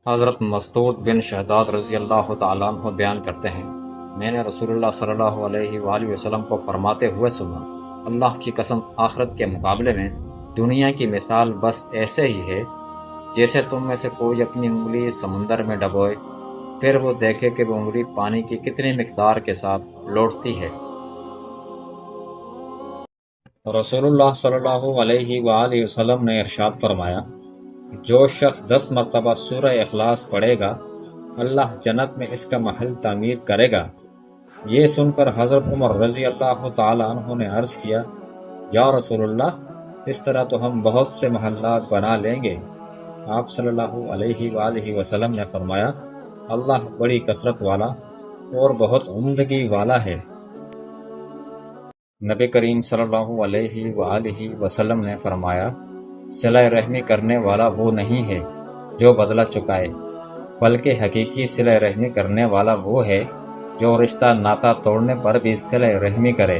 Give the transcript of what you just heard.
حضرت مسعود بن شہداد رضی اللہ تعالیٰ عنہ بیان کرتے ہیں، میں نے رسول اللہ صلی اللہ علیہ وآلہ وسلم کو فرماتے ہوئے سنا، اللہ کی قسم آخرت کے مقابلے میں دنیا کی مثال بس ایسے ہی ہے جیسے تم میں سے کوئی اپنی انگلی سمندر میں ڈبوئے، پھر وہ دیکھے کہ وہ انگلی پانی کی کتنی مقدار کے ساتھ لوٹتی ہے۔ رسول اللہ صلی اللہ علیہ وآلہ وسلم نے ارشاد فرمایا، جو شخص 10 مرتبہ سورہ اخلاص پڑھے گا اللہ جنت میں اس کا محل تعمیر کرے گا۔ یہ سن کر حضرت عمر رضی اللہ تعالیٰ عنہ نے عرض کیا، یا رسول اللہ، اس طرح تو ہم بہت سے محلات بنا لیں گے۔ آپ صلی اللہ علیہ وآلہ وسلم نے فرمایا، اللہ بڑی کثرت والا اور بہت عمدگی والا ہے۔ نبی کریم صلی اللہ علیہ وآلہ وسلم نے فرمایا، صلہ رحمی کرنے والا وہ نہیں ہے جو بدلہ چکائے، بلکہ حقیقی صلہ رحمی کرنے والا وہ ہے جو رشتہ ناتا توڑنے پر بھی صلہ رحمی کرے۔